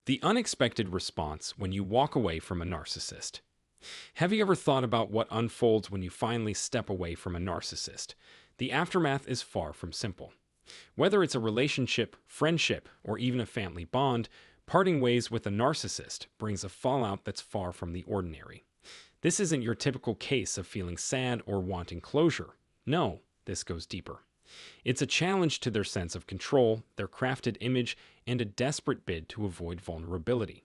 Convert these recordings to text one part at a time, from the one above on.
The unexpected response when you walk away from a narcissist. Have you ever thought about what unfolds when you finally step away from a narcissist? The aftermath is far from simple. Whether it's a relationship, friendship, or even a family bond, parting ways with a narcissist brings a fallout that's far from the ordinary. This isn't your typical case of feeling sad or wanting closure. No, this goes deeper. It's a challenge to their sense of control, their crafted image, and a desperate bid to avoid vulnerability.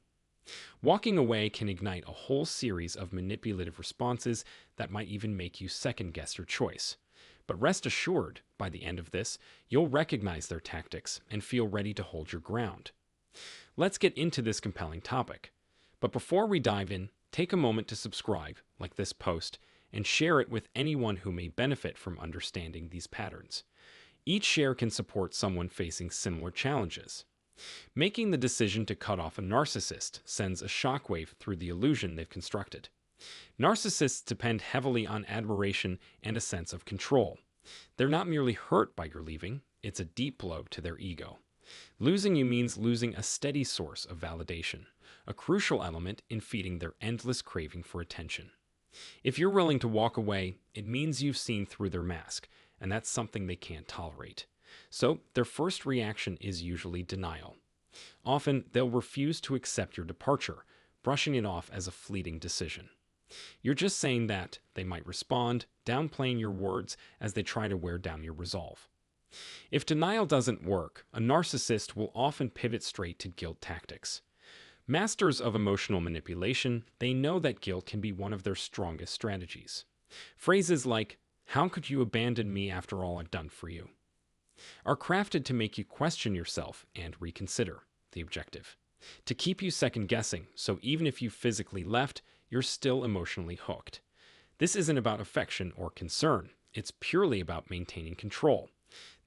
Walking away can ignite a whole series of manipulative responses that might even make you second guess your choice. But rest assured, by the end of this, you'll recognize their tactics and feel ready to hold your ground. Let's get into this compelling topic. But before we dive in, take a moment to subscribe, like this post, and share it with anyone who may benefit from understanding these patterns. Each share can support someone facing similar challenges. Making the decision to cut off a narcissist sends a shockwave through the illusion they've constructed. Narcissists depend heavily on admiration and a sense of control. They're not merely hurt by your leaving, it's a deep blow to their ego. Losing you means losing a steady source of validation, a crucial element in feeding their endless craving for attention. If you're willing to walk away, it means you've seen through their mask, and that's something they can't tolerate. So, their first reaction is usually denial. Often, they'll refuse to accept your departure, brushing it off as a fleeting decision. You're just saying that, they might respond, downplaying your words as they try to wear down your resolve. If denial doesn't work, a narcissist will often pivot straight to guilt tactics. Masters of emotional manipulation, they know that guilt can be one of their strongest strategies. Phrases like, "How could you abandon me after all I've done for you?" are crafted to make you question yourself and reconsider the objective. To keep you second guessing, so even if you physically left, you're still emotionally hooked. This isn't about affection or concern, it's purely about maintaining control.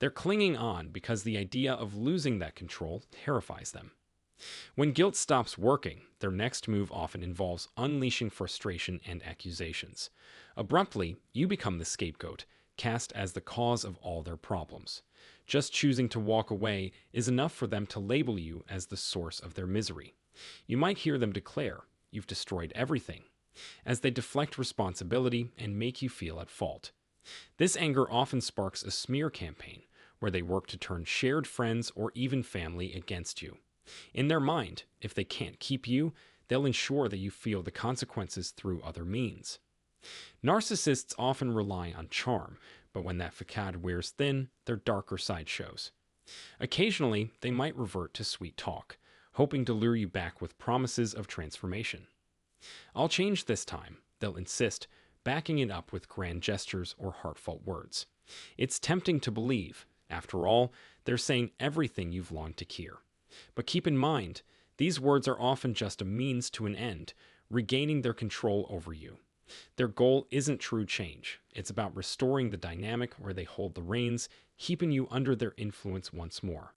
They're clinging on because the idea of losing that control terrifies them. When guilt stops working, their next move often involves unleashing frustration and accusations. Abruptly, you become the scapegoat, cast as the cause of all their problems. Just choosing to walk away is enough for them to label you as the source of their misery. You might hear them declare, "You've destroyed everything," as they deflect responsibility and make you feel at fault. This anger often sparks a smear campaign, where they work to turn shared friends or even family against you. In their mind, if they can't keep you, they'll ensure that you feel the consequences through other means. Narcissists often rely on charm, but when that facade wears thin, their darker side shows. Occasionally, they might revert to sweet talk, hoping to lure you back with promises of transformation. "I'll change this time," they'll insist, backing it up with grand gestures or heartfelt words. It's tempting to believe. After all, they're saying everything you've longed to hear. But keep in mind, these words are often just a means to an end, regaining their control over you. Their goal isn't true change. It's about restoring the dynamic where they hold the reins, keeping you under their influence once more.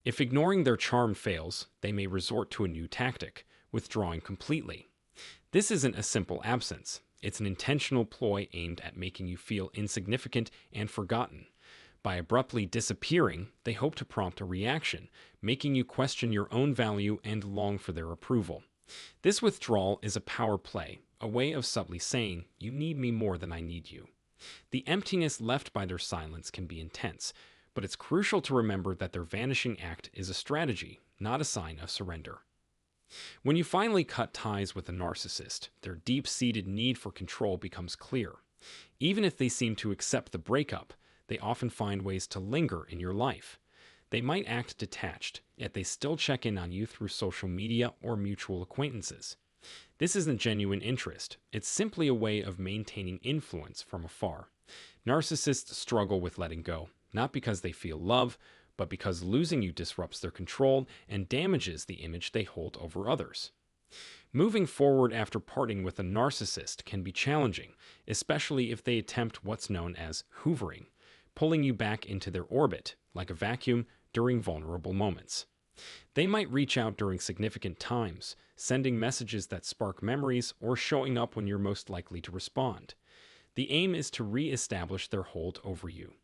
If ignoring their charm fails, they may resort to a new tactic, withdrawing completely. This isn't a simple absence. It's an intentional ploy aimed at making you feel insignificant and forgotten. By abruptly disappearing, they hope to prompt a reaction, making you question your own value and long for their approval. This withdrawal is a power play, a way of subtly saying, "You need me more than I need you." The emptiness left by their silence can be intense, but it's crucial to remember that their vanishing act is a strategy, not a sign of surrender. When you finally cut ties with a narcissist, their deep-seated need for control becomes clear. Even if they seem to accept the breakup, they often find ways to linger in your life. They might act detached, yet they still check in on you through social media or mutual acquaintances. This isn't genuine interest, it's simply a way of maintaining influence from afar. Narcissists struggle with letting go, not because they feel love, but because losing you disrupts their control and damages the image they hold over others. Moving forward after parting with a narcissist can be challenging, especially if they attempt what's known as hoovering, pulling you back into their orbit, like a vacuum, during vulnerable moments. They might reach out during significant times, sending messages that spark memories or showing up when you're most likely to respond. The aim is to re-establish their hold over you.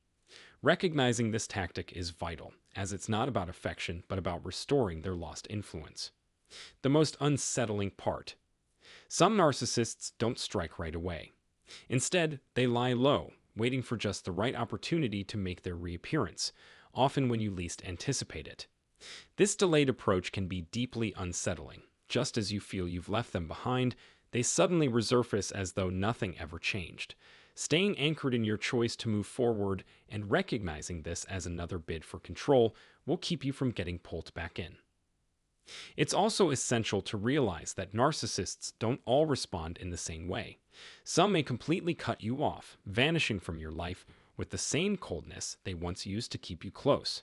Recognizing this tactic is vital, as it's not about affection, but about restoring their lost influence. The most unsettling part: some narcissists don't strike right away. Instead, they lie low, waiting for just the right opportunity to make their reappearance, often when you least anticipate it. This delayed approach can be deeply unsettling. Just as you feel you've left them behind, they suddenly resurface as though nothing ever changed. Staying anchored in your choice to move forward and recognizing this as another bid for control will keep you from getting pulled back in. It's also essential to realize that narcissists don't all respond in the same way. Some may completely cut you off, vanishing from your life with the same coldness they once used to keep you close.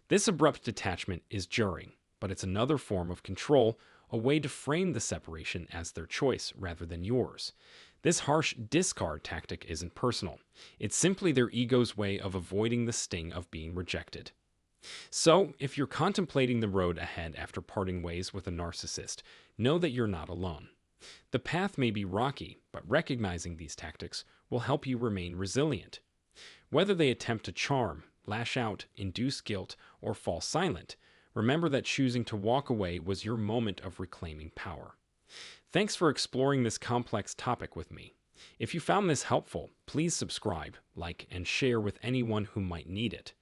This abrupt detachment is jarring, but it's another form of control, a way to frame the separation as their choice rather than yours. This harsh discard tactic isn't personal. It's simply their ego's way of avoiding the sting of being rejected. So, if you're contemplating the road ahead after parting ways with a narcissist, know that you're not alone. The path may be rocky, but recognizing these tactics will help you remain resilient. Whether they attempt to charm, lash out, induce guilt, or fall silent, remember that choosing to walk away was your moment of reclaiming power. Thanks for exploring this complex topic with me. If you found this helpful, please subscribe, like, and share with anyone who might need it.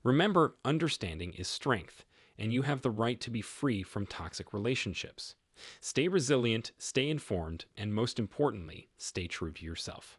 Remember, understanding is strength, and you have the right to be free from toxic relationships. Stay resilient, stay informed, and most importantly, stay true to yourself.